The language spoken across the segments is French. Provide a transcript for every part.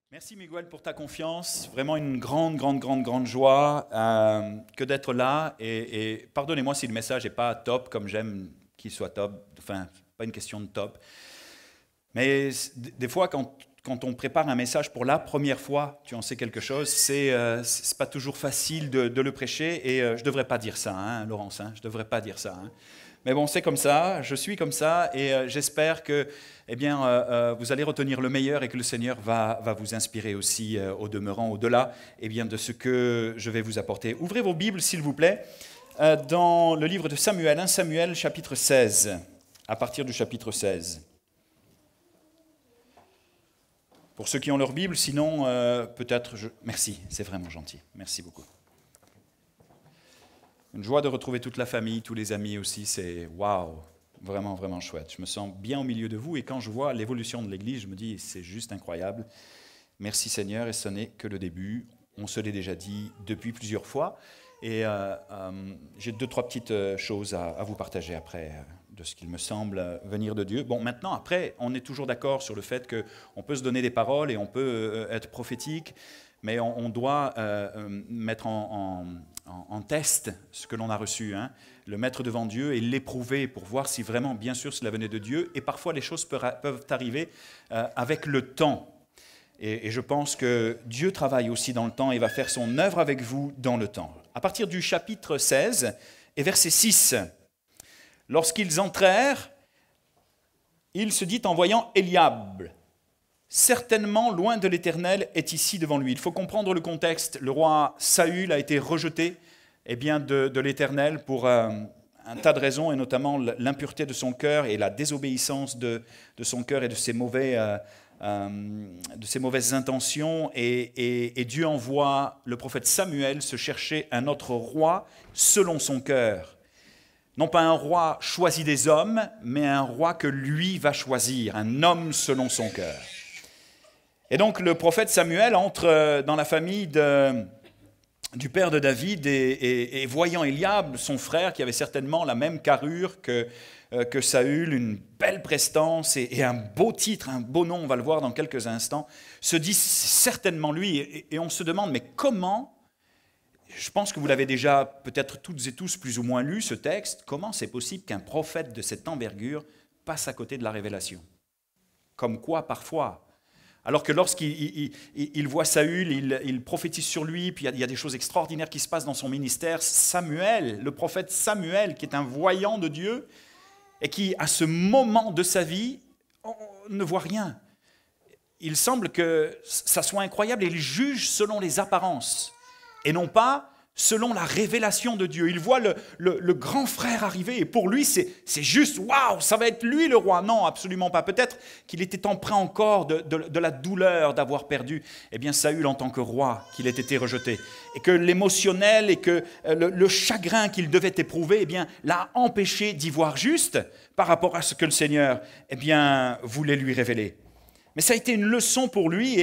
Merci Miguel pour ta confiance, vraiment une grande joie que d'être là et pardonnez-moi si le message n'est pas top comme j'aime qu'il soit top, enfin pas une question de top, mais des fois quand on prépare un message pour la première fois, tu en sais quelque chose, c'est pas toujours facile de le prêcher et je devrais pas dire ça, hein, Laurence, hein, je devrais pas dire ça. Hein. Mais bon, c'est comme ça, je suis comme ça, et j'espère que vous allez retenir le meilleur et que le Seigneur va vous inspirer aussi au demeurant, au-delà de ce que je vais vous apporter. Ouvrez vos Bibles, s'il vous plaît, dans le livre de Samuel, 1 Samuel, chapitre 16, à partir du chapitre 16. Pour ceux qui ont leur Bible, sinon, Merci, c'est vraiment gentil, merci beaucoup. Une joie de retrouver toute la famille, tous les amis aussi, c'est waouh, vraiment chouette. Je me sens bien au milieu de vous et quand je vois l'évolution de l'Église, je me dis c'est juste incroyable. Merci Seigneur et ce n'est que le début. On se l'est déjà dit depuis plusieurs fois et j'ai 2-3 petites choses à vous partager après de ce qu'il me semble venir de Dieu. Bon, maintenant, après, on est toujours d'accord sur le fait qu'on peut se donner des paroles et on peut être prophétique, mais on doit mettre en test ce que l'on a reçu, hein, le mettre devant Dieu et l'éprouver pour voir si vraiment, bien sûr, cela venait de Dieu. Et parfois, les choses peuvent arriver avec le temps. Et je pense que Dieu travaille aussi dans le temps et va faire son œuvre avec vous dans le temps. À partir du chapitre 16 et verset 6, lorsqu'ils entrèrent, il se dit en voyant Eliab, certainement loin de l'Éternel est ici devant lui. Il faut comprendre le contexte. Le roi Saül a été rejeté de l'Éternel pour un tas de raisons, et notamment l'impureté de son cœur et la désobéissance de son cœur et de ses mauvaises intentions. Et Dieu envoie le prophète Samuel se chercher un autre roi selon son cœur. Non pas un roi choisi des hommes, mais un roi que lui va choisir, un homme selon son cœur. Et donc le prophète Samuel entre dans la famille du père de David et voyant Eliab, son frère, qui avait certainement la même carrure que Saül, une belle prestance et un beau titre, un beau nom, on va le voir dans quelques instants, se dit certainement lui. Et on se demande, mais comment, je pense que vous l'avez déjà peut-être toutes et tous plus ou moins lu ce texte, comment c'est possible qu'un prophète de cette envergure passe à côté de la révélation? Comme quoi parfois... Alors que lorsqu'il voit Saül, il prophétise sur lui, puis il y a des choses extraordinaires qui se passent dans son ministère. Samuel, le prophète Samuel, qui est un voyant de Dieu, et qui, à ce moment de sa vie, ne voit rien. Il semble que ça soit incroyable, et il juge selon les apparences, et non pas selon la révélation de Dieu. Il voit le grand frère arriver, et pour lui, c'est juste, waouh, ça va être lui le roi. Non, absolument pas. Peut-être qu'il était empreint encore de la douleur d'avoir perdu, Saül en tant que roi, qu'il ait été rejeté. Et que l'émotionnel et que le chagrin qu'il devait éprouver, l'a empêché d'y voir juste par rapport à ce que le Seigneur, voulait lui révéler. Mais ça a été une leçon pour lui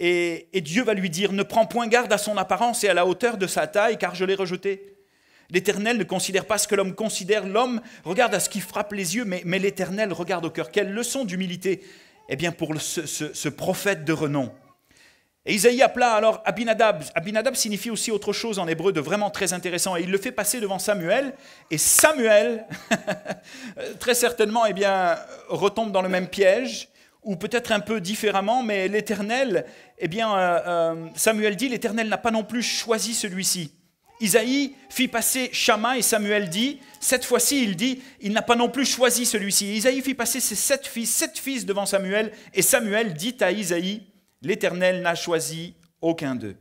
et Dieu va lui dire, ne prends point garde à son apparence et à la hauteur de sa taille, car je l'ai rejeté. L'Éternel ne considère pas ce que l'homme considère. L'homme regarde à ce qui frappe les yeux, mais l'Éternel regarde au cœur. Quelle leçon d'humilité pour ce prophète de renom. Et Isaïe appela alors Abinadab. Abinadab signifie aussi autre chose en hébreu de vraiment très intéressant. Et il le fait passer devant Samuel. Et Samuel, très certainement, retombe dans le même piège, ou peut-être un peu différemment, mais l'Éternel, Samuel dit, l'Éternel n'a pas non plus choisi celui-ci. Isaïe fit passer Shama et Samuel dit, cette fois-ci il dit, il n'a pas non plus choisi celui-ci. Isaïe fit passer ses 7 fils devant Samuel, et Samuel dit à Isaïe, l'Éternel n'a choisi aucun d'eux.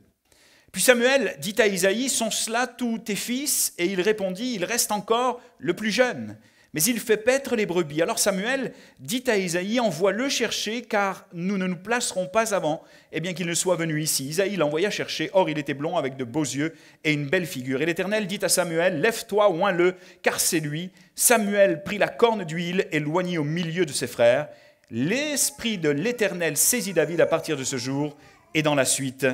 Puis Samuel dit à Isaïe, sont cela tous tes fils? Et il répondit, il reste encore le plus jeune. Mais il fait paître les brebis. Alors Samuel dit à Isaïe, envoie-le chercher, car nous ne nous placerons pas avant, qu'il ne soit venu ici. Isaïe l'envoya chercher, or il était blond avec de beaux yeux et une belle figure. Et l'Éternel dit à Samuel, lève-toi, oins-le, car c'est lui. Samuel prit la corne d'huile et l'oignit au milieu de ses frères. L'esprit de l'Éternel saisit David à partir de ce jour, et dans la suite,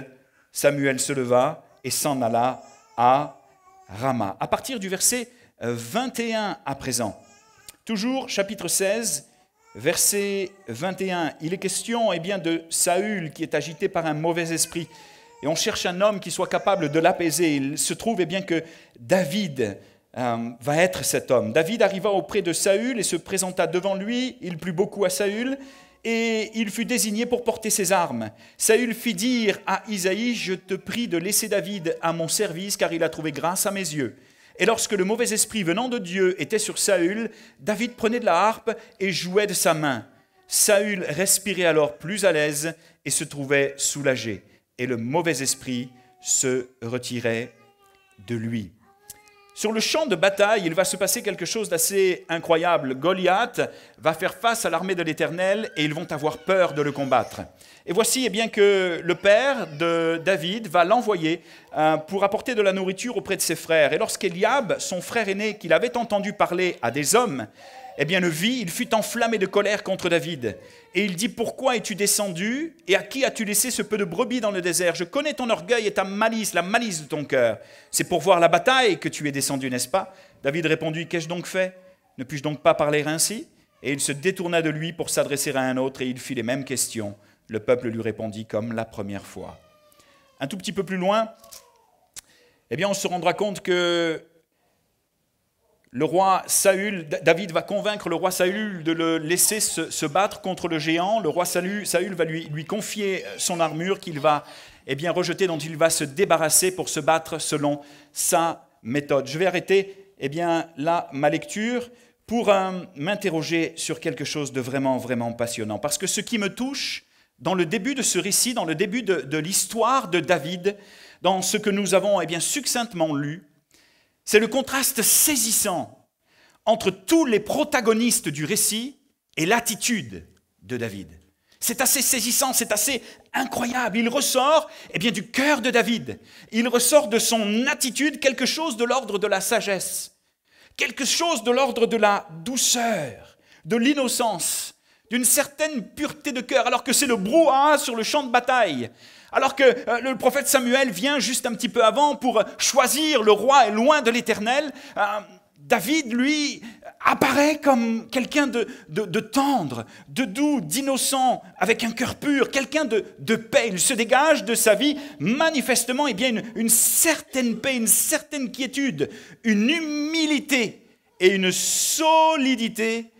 Samuel se leva et s'en alla à Rama. À partir du verset 21 à présent, toujours chapitre 16 verset 21. Il est question de Saül qui est agité par un mauvais esprit. Et on cherche un homme qui soit capable de l'apaiser. Il se trouve que David va être cet homme. David arriva auprès de Saül et se présenta devant lui. Il plut beaucoup à Saül et il fut désigné pour porter ses armes. Saül fit dire à Isaïe, « Je te prie de laisser David à mon service, car il a trouvé grâce à mes yeux. » Et lorsque le mauvais esprit venant de Dieu était sur Saül, David prenait de la harpe et jouait de sa main. Saül respirait alors plus à l'aise et se trouvait soulagé. Et le mauvais esprit se retirait de lui. Sur le champ de bataille, il va se passer quelque chose d'assez incroyable. Goliath va faire face à l'armée de l'Éternel et ils vont avoir peur de le combattre. Et voici que le père de David va l'envoyer pour apporter de la nourriture auprès de ses frères. Et lorsqu'Éliab, son frère aîné, qu'il avait entendu parler à des hommes, le vit, il fut enflammé de colère contre David. Et il dit, « Pourquoi es-tu descendu et à qui as-tu laissé ce peu de brebis dans le désert? Je connais ton orgueil et ta malice, la malice de ton cœur. C'est pour voir la bataille que tu es descendu, n'est-ce pas ?» David répondit, « Qu'ai-je donc fait? Ne puis-je donc pas parler ainsi ?» Et il se détourna de lui pour s'adresser à un autre et il fit les mêmes questions. Le peuple lui répondit comme la première fois. Un tout petit peu plus loin, on se rendra compte que le roi Saül, David va convaincre le roi Saül de le laisser se battre contre le géant. Le roi Saül va lui confier son armure qu'il va rejeter, dont il va se débarrasser pour se battre selon sa méthode. Je vais arrêter là ma lecture pour m'interroger sur quelque chose de vraiment, vraiment passionnant. Parce que ce qui me touche dans le début de ce récit, dans le début de l'histoire de David, dans ce que nous avons succinctement lu, c'est le contraste saisissant entre tous les protagonistes du récit et l'attitude de David. C'est assez saisissant, c'est assez incroyable. Il ressort du cœur de David. Il ressort de son attitude quelque chose de l'ordre de la sagesse, quelque chose de l'ordre de la douceur, de l'innocence, d'une certaine pureté de cœur, alors que c'est le brouhaha sur le champ de bataille. Alors que le prophète Samuel vient juste un petit peu avant pour choisir le roi loin de l'Éternel, David, lui, apparaît comme quelqu'un de tendre, de doux, d'innocent, avec un cœur pur, quelqu'un de paix. Il se dégage de sa vie manifestement une certaine paix, une certaine quiétude, une humilité et une solidité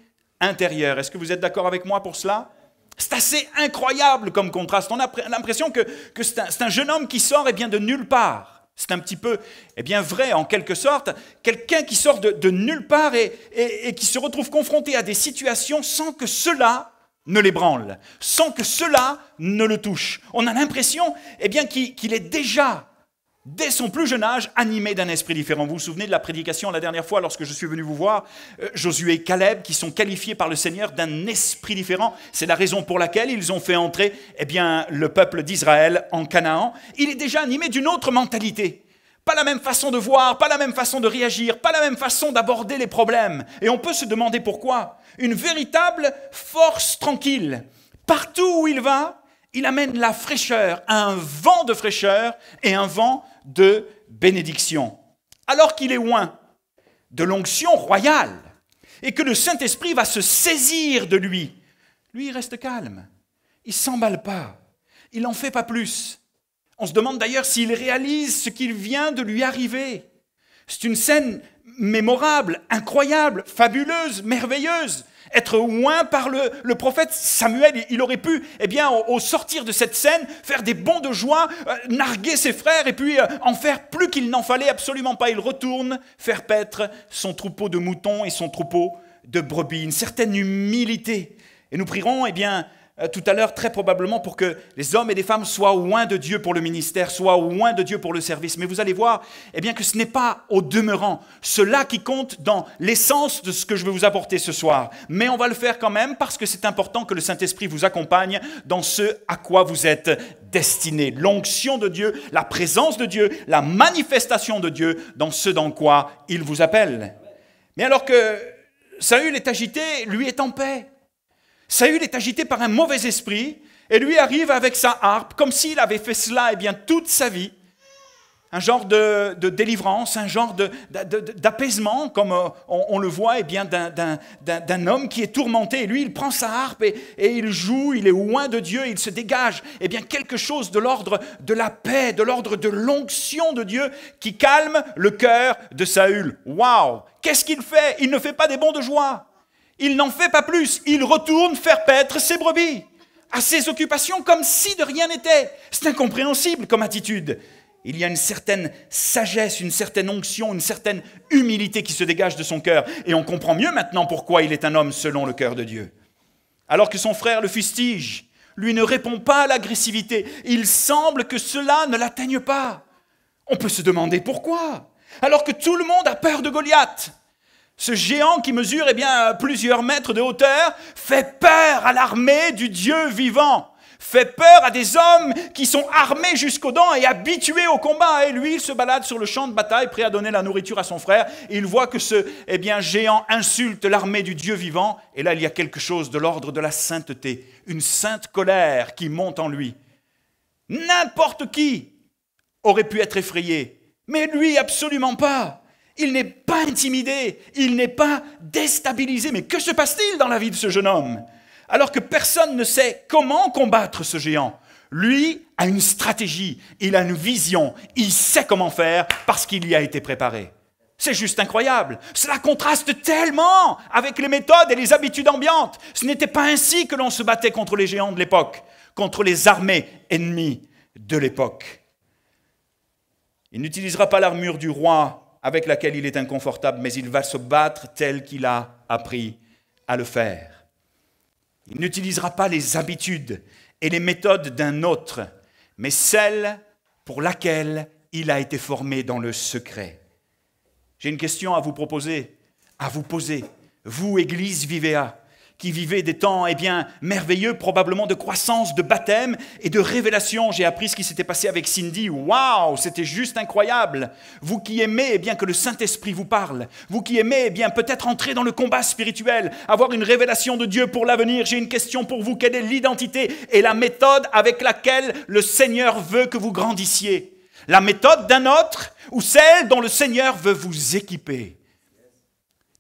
intérieure. Est-ce que vous êtes d'accord avec moi pour cela ? C'est assez incroyable comme contraste. On a l'impression que c'est un jeune homme qui sort de nulle part. C'est un petit peu vrai en quelque sorte. Quelqu'un qui sort de nulle part et qui se retrouve confronté à des situations sans que cela ne l'ébranle, sans que cela ne le touche. On a l'impression qu'il est déjà, dès son plus jeune âge, animé d'un esprit différent. Vous vous souvenez de la prédication la dernière fois lorsque je suis venu vous voir, Josué et Caleb qui sont qualifiés par le Seigneur d'un esprit différent. C'est la raison pour laquelle ils ont fait entrer le peuple d'Israël en Canaan. Il est déjà animé d'une autre mentalité. Pas la même façon de voir, pas la même façon de réagir, pas la même façon d'aborder les problèmes. Et on peut se demander pourquoi. Une véritable force tranquille. Partout où il va, il amène la fraîcheur, un vent de fraîcheur et un vent de bénédiction. Alors qu'il est loin de l'onction royale et que le Saint-Esprit va se saisir de lui, lui il reste calme, il ne s'emballe pas, il n'en fait pas plus. On se demande d'ailleurs s'il réalise ce qu'il vient de lui arriver. C'est une scène mémorable, incroyable, fabuleuse, merveilleuse. Être oint par le prophète Samuel, il aurait pu, au sortir de cette scène, faire des bonds de joie, narguer ses frères et puis en faire plus qu'il n'en fallait absolument pas. Il retourne faire paître son troupeau de moutons et son troupeau de brebis. Une certaine humilité. Et nous prierons, tout à l'heure, très probablement, pour que les hommes et les femmes soient oints de Dieu pour le ministère, soient oints de Dieu pour le service. Mais vous allez voir que ce n'est pas au demeurant cela qui compte dans l'essence de ce que je vais vous apporter ce soir. Mais on va le faire quand même parce que c'est important que le Saint-Esprit vous accompagne dans ce à quoi vous êtes destinés. L'onction de Dieu, la présence de Dieu, la manifestation de Dieu dans ce dans quoi il vous appelle. Mais alors que Saül est agité, lui est en paix. Saül est agité par un mauvais esprit et lui arrive avec sa harpe, comme s'il avait fait cela toute sa vie. un genre de délivrance, un genre d'apaisement, comme on le voit d'un homme qui est tourmenté. Et lui, il prend sa harpe et il joue, il est loin de Dieu, il se dégage quelque chose de l'ordre de la paix, de l'ordre de l'onction de Dieu qui calme le cœur de Saül. Waouh! Qu'est-ce qu'il fait? Il ne fait pas des bonds de joie. Il n'en fait pas plus. Il retourne faire paître ses brebis à ses occupations comme si de rien n'était. C'est incompréhensible comme attitude. Il y a une certaine sagesse, une certaine onction, une certaine humilité qui se dégage de son cœur. Et on comprend mieux maintenant pourquoi il est un homme selon le cœur de Dieu. Alors que son frère le fustige, lui ne répond pas à l'agressivité. Il semble que cela ne l'atteigne pas. On peut se demander pourquoi. Alors que tout le monde a peur de Goliath. Ce géant qui mesure plusieurs mètres de hauteur fait peur à l'armée du Dieu vivant. Fait peur à des hommes qui sont armés jusqu'aux dents et habitués au combat. Et lui, il se balade sur le champ de bataille, prêt à donner la nourriture à son frère. Et il voit que ce géant insulte l'armée du Dieu vivant. Et là, il y a quelque chose de l'ordre de la sainteté. Une sainte colère qui monte en lui. N'importe qui aurait pu être effrayé. Mais lui, absolument pas. Il n'est pas intimidé. Il n'est pas déstabilisé. Mais que se passe-t-il dans la vie de ce jeune homme ? Alors que personne ne sait comment combattre ce géant. Lui a une stratégie, il a une vision, il sait comment faire parce qu'il y a été préparé. C'est juste incroyable. Cela contraste tellement avec les méthodes et les habitudes ambiantes. Ce n'était pas ainsi que l'on se battait contre les géants de l'époque, contre les armées ennemies de l'époque. Il n'utilisera pas l'armure du roi avec laquelle il est inconfortable, mais il va se battre tel qu'il a appris à le faire. Il n'utilisera pas les habitudes et les méthodes d'un autre, mais celles pour laquelle il a été formé dans le secret. J'ai une question à vous proposer, à vous poser. Vous, Église Vivea, qui vivez des temps merveilleux, probablement de croissance, de baptême et de révélation. J'ai appris ce qui s'était passé avec Cindy. Waouh, c'était juste incroyable. Vous qui aimez que le Saint-Esprit vous parle. Vous qui aimez peut-être entrer dans le combat spirituel, avoir une révélation de Dieu pour l'avenir. J'ai une question pour vous. Quelle est l'identité et la méthode avec laquelle le Seigneur veut que vous grandissiez? La méthode d'un autre ou celle dont le Seigneur veut vous équiper?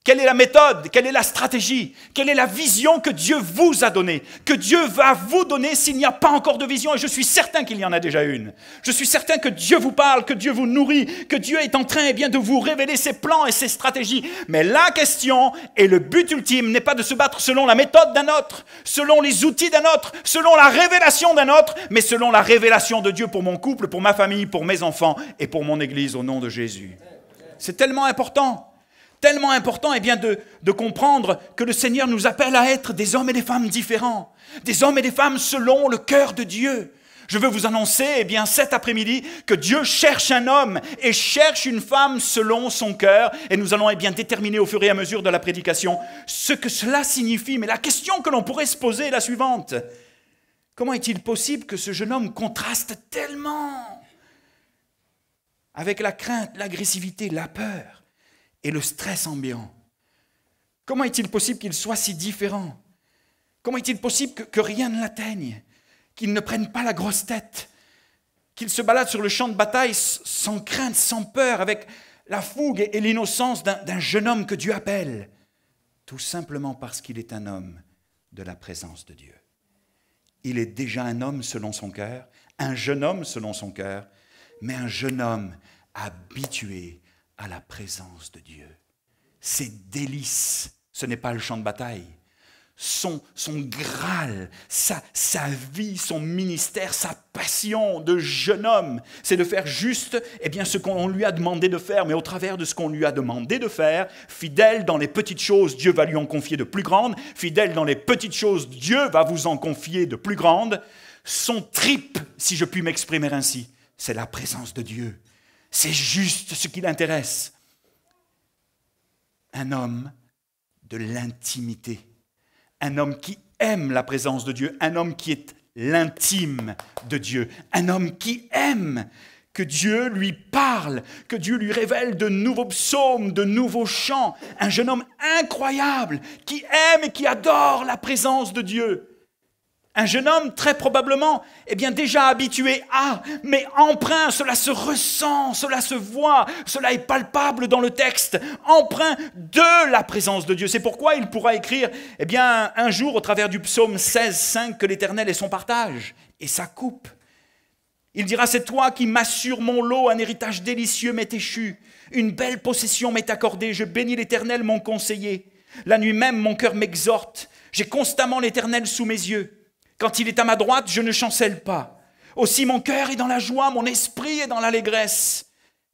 Quelle est la méthode? Quelle est la stratégie? Quelle est la vision que Dieu vous a donnée? Que Dieu va vous donner s'il n'y a pas encore de vision? Et je suis certain qu'il y en a déjà une. Je suis certain que Dieu vous parle, que Dieu vous nourrit, que Dieu est en train de vous révéler ses plans et ses stratégies. Mais la question et le but ultime n'est pas de se battre selon la méthode d'un autre, selon les outils d'un autre, selon la révélation d'un autre, mais selon la révélation de Dieu pour mon couple, pour ma famille, pour mes enfants et pour mon Église au nom de Jésus. C'est tellement important. Tellement important de comprendre que le Seigneur nous appelle à être des hommes et des femmes différents, des hommes et des femmes selon le cœur de Dieu. Je veux vous annoncer cet après-midi que Dieu cherche un homme et cherche une femme selon son cœur et nous allons déterminer au fur et à mesure de la prédication ce que cela signifie. Mais la question que l'on pourrait se poser est la suivante. Comment est-il possible que ce jeune homme contraste tellement avec la crainte, l'agressivité, la peur et le stress ambiant? Comment est-il possible qu'il soit si différent? Comment est-il possible que rien ne l'atteigne? Qu'il ne prenne pas la grosse tête? Qu'il se balade sur le champ de bataille sans crainte, sans peur, avec la fougue et l'innocence d'un jeune homme que Dieu appelle? Tout simplement parce qu'il est un homme de la présence de Dieu. Il est déjà un homme selon son cœur, un jeune homme selon son cœur, mais un jeune homme habitué à la présence de Dieu. Ses délices, ce n'est pas le champ de bataille. Son Graal, sa vie, son ministère, sa passion de jeune homme, c'est de faire juste ce qu'on lui a demandé de faire, mais au travers de ce qu'on lui a demandé de faire, fidèle dans les petites choses, Dieu va lui en confier de plus grandes, fidèle dans les petites choses, Dieu va vous en confier de plus grandes. Son trip, si je puis m'exprimer ainsi, c'est la présence de Dieu. C'est juste ce qui l'intéresse. Un homme de l'intimité. Un homme qui aime la présence de Dieu. Un homme qui est l'intime de Dieu. Un homme qui aime que Dieu lui parle, que Dieu lui révèle de nouveaux psaumes, de nouveaux chants. Un jeune homme incroyable qui aime et qui adore la présence de Dieu. Un jeune homme, très probablement, déjà habitué à, mais empreint, cela se ressent, cela se voit, cela est palpable dans le texte, empreint de la présence de Dieu. C'est pourquoi il pourra écrire, un jour, au travers du psaume 16, 5, que l'Éternel est son partage et sa coupe. Il dira, c'est toi qui m'assures mon lot, un héritage délicieux m'est échu, une belle possession m'est accordée, je bénis l'Éternel, mon conseiller. La nuit même, mon cœur m'exhorte, j'ai constamment l'Éternel sous mes yeux. Quand il est à ma droite, je ne chancelle pas. Aussi mon cœur est dans la joie, mon esprit est dans l'allégresse,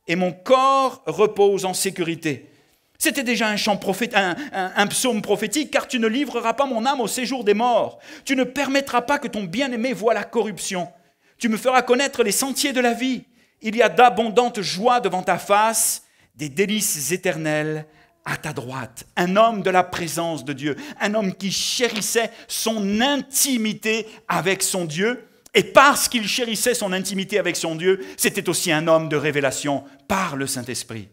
et mon corps repose en sécurité. C'était déjà un psaume prophétique, car tu ne livreras pas mon âme au séjour des morts. Tu ne permettras pas que ton bien-aimé voie la corruption. Tu me feras connaître les sentiers de la vie. Il y a d'abondantes joies devant ta face, des délices éternelles à ta droite. Un homme de la présence de Dieu, un homme qui chérissait son intimité avec son Dieu. Et parce qu'il chérissait son intimité avec son Dieu, c'était aussi un homme de révélation par le Saint-Esprit.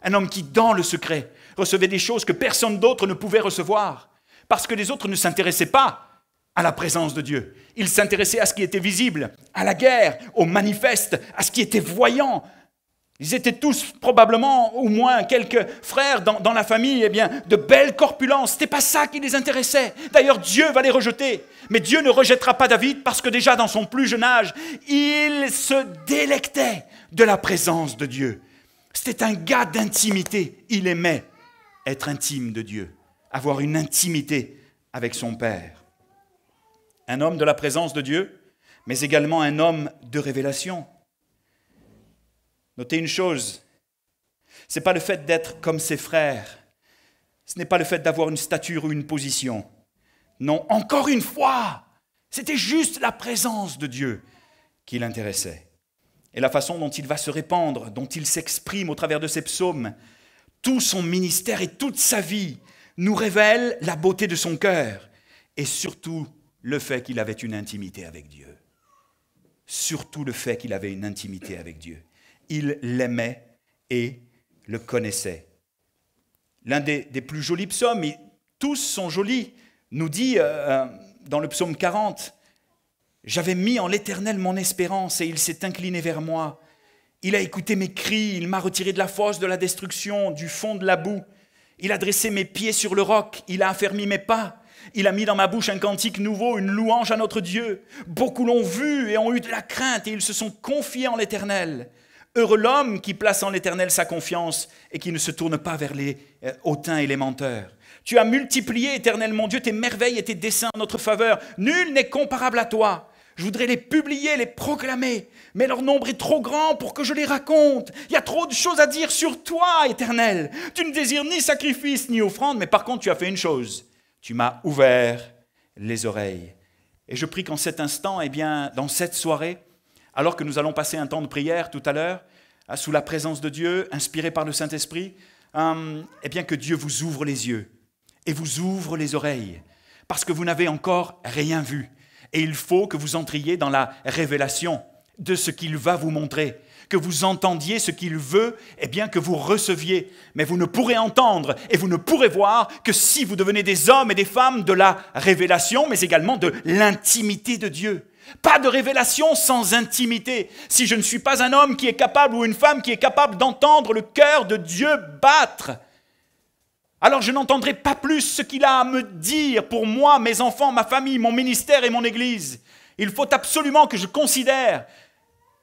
Un homme qui, dans le secret, recevait des choses que personne d'autre ne pouvait recevoir. Parce que les autres ne s'intéressaient pas à la présence de Dieu. Ils s'intéressaient à ce qui était visible, à la guerre, au manifeste, à ce qui était voyant. Ils étaient tous probablement, au moins quelques frères dans la famille, de belles corpulences. Ce n'était pas ça qui les intéressait. D'ailleurs, Dieu va les rejeter. Mais Dieu ne rejettera pas David parce que déjà dans son plus jeune âge, il se délectait de la présence de Dieu. C'était un gars d'intimité. Il aimait être intime de Dieu, avoir une intimité avec son Père. Un homme de la présence de Dieu, mais également un homme de révélation. Notez une chose, ce n'est pas le fait d'être comme ses frères, ce n'est pas le fait d'avoir une stature ou une position. Non, encore une fois, c'était juste la présence de Dieu qui l'intéressait. Et la façon dont il va se répandre, dont il s'exprime au travers de ses psaumes, tout son ministère et toute sa vie nous révèlent la beauté de son cœur et surtout le fait qu'il avait une intimité avec Dieu. Surtout le fait qu'il avait une intimité avec Dieu. Il l'aimait et le connaissait. L'un des plus jolis psaumes, et tous sont jolis, nous dit dans le psaume 40, « J'avais mis en l'Éternel mon espérance et il s'est incliné vers moi. Il a écouté mes cris, il m'a retiré de la fosse de la destruction, du fond de la boue. Il a dressé mes pieds sur le roc, il a affermi mes pas. Il a mis dans ma bouche un cantique nouveau, une louange à notre Dieu. Beaucoup l'ont vu et ont eu de la crainte et ils se sont confiés en l'Éternel. Heureux l'homme qui place en l'Éternel sa confiance et qui ne se tourne pas vers les hautains et les menteurs. Tu as multiplié, Éternel mon Dieu, tes merveilles et tes desseins en notre faveur. Nul n'est comparable à toi. Je voudrais les publier, les proclamer, mais leur nombre est trop grand pour que je les raconte. Il y a trop de choses à dire sur toi, Éternel. Tu ne désires ni sacrifice ni offrande, mais par contre tu as fait une chose. Tu m'as ouvert les oreilles. Et je prie qu'en cet instant, dans cette soirée, alors que nous allons passer un temps de prière tout à l'heure, sous la présence de Dieu, inspiré par le Saint-Esprit, que Dieu vous ouvre les yeux et vous ouvre les oreilles, parce que vous n'avez encore rien vu. Et il faut que vous entriez dans la révélation de ce qu'il va vous montrer, que vous entendiez ce qu'il veut, que vous receviez. Mais vous ne pourrez entendre et vous ne pourrez voir que si vous devenez des hommes et des femmes de la révélation, mais également de l'intimité de Dieu. Pas de révélation sans intimité. Si je ne suis pas un homme qui est capable ou une femme qui est capable d'entendre le cœur de Dieu battre, alors je n'entendrai pas plus ce qu'il a à me dire pour moi, mes enfants, ma famille, mon ministère et mon Église. Il faut absolument que je considère,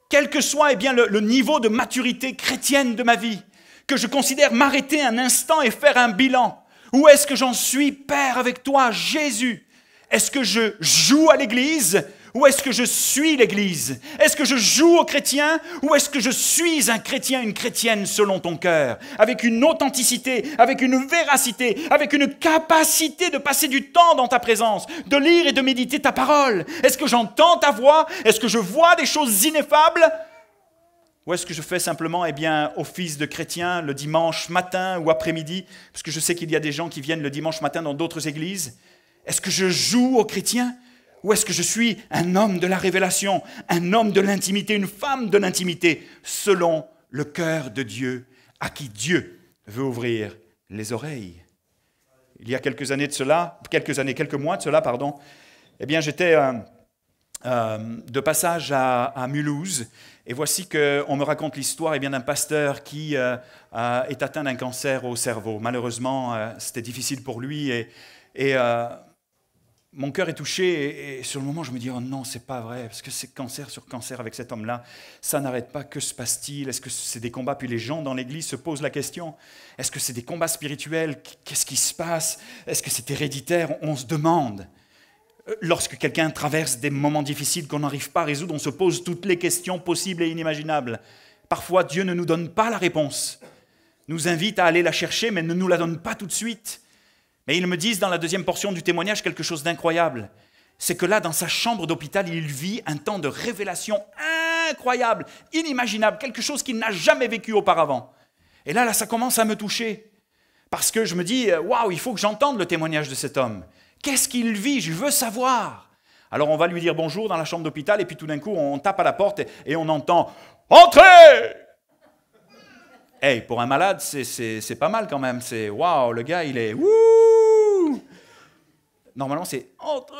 quel que soit le niveau de maturité chrétienne de ma vie, que je considère m'arrêter un instant et faire un bilan. Où est-ce que j'en suis, Père, avec toi, Jésus? Est-ce que je joue à l'Église ou est-ce que je suis l'Église? Est-ce que je joue aux chrétiens ou est-ce que je suis un chrétien, une chrétienne selon ton cœur? Avec une authenticité, avec une véracité, avec une capacité de passer du temps dans ta présence, de lire et de méditer ta parole. Est-ce que j'entends ta voix? Est-ce que je vois des choses ineffables? Ou est-ce que je fais simplement office de chrétien le dimanche matin ou après-midi? Parce que je sais qu'il y a des gens qui viennent le dimanche matin dans d'autres églises. Est-ce que je joue aux chrétiens? Ou est-ce que je suis un homme de la révélation, un homme de l'intimité, une femme de l'intimité, selon le cœur de Dieu, à qui Dieu veut ouvrir les oreilles? Il y a quelques mois de cela, Eh bien, j'étais de passage à Mulhouse, et voici qu'on me raconte l'histoire d'un pasteur qui est atteint d'un cancer au cerveau. Malheureusement, c'était difficile pour lui, et mon cœur est touché, et sur le moment, je me dis « Oh non, c'est pas vrai, parce que c'est cancer sur cancer avec cet homme-là, ça n'arrête pas, que se passe-t-il? Est-ce que c'est des combats ?» Puis les gens dans l'église se posent la question « Est-ce que c'est des combats spirituels? Qu'est-ce qui se passe? Est-ce que c'est héréditaire ?» On se demande. Lorsque quelqu'un traverse des moments difficiles qu'on n'arrive pas à résoudre, on se pose toutes les questions possibles et inimaginables. Parfois, Dieu ne nous donne pas la réponse, nous invite à aller la chercher, mais ne nous la donne pas tout de suite. Mais ils me disent dans la deuxième portion du témoignage quelque chose d'incroyable. C'est que là, dans sa chambre d'hôpital, il vit un temps de révélation incroyable, inimaginable, quelque chose qu'il n'a jamais vécu auparavant. Et là, ça commence à me toucher. Parce que je me dis, waouh, il faut que j'entende le témoignage de cet homme. Qu'est-ce qu'il vit? Je veux savoir. Alors on va lui dire bonjour dans la chambre d'hôpital, et puis tout d'un coup, on tape à la porte et on entend « Entrez !» Hey, pour un malade, c'est pas mal quand même. C'est waouh, le gars, il est wouh. Normalement, c'est entrez.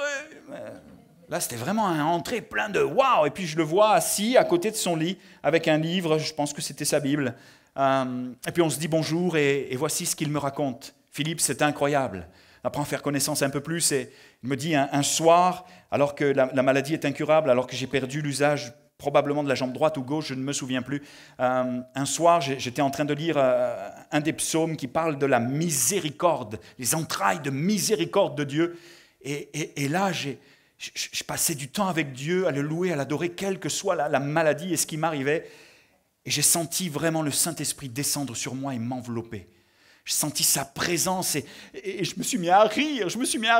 Là, c'était vraiment un entrée plein de waouh. Et puis je le vois assis à côté de son lit avec un livre. Je pense que c'était sa Bible. Et puis on se dit bonjour et voici ce qu'il me raconte. Philippe, c'est incroyable. On apprend à faire connaissance un peu plus. Et il me dit un soir, alors que la maladie est incurable, alors que j'ai perdu l'usage probablement de la jambe droite ou gauche, je ne me souviens plus. Un soir, j'étais en train de lire un des psaumes qui parle de la miséricorde, les entrailles de miséricorde de Dieu. Et là, je passais du temps avec Dieu, à le louer, à l'adorer, quelle que soit la maladie et ce qui m'arrivait. Et j'ai senti vraiment le Saint-Esprit descendre sur moi et m'envelopper. J'ai senti sa présence et je me suis mis à rire, je me suis mis à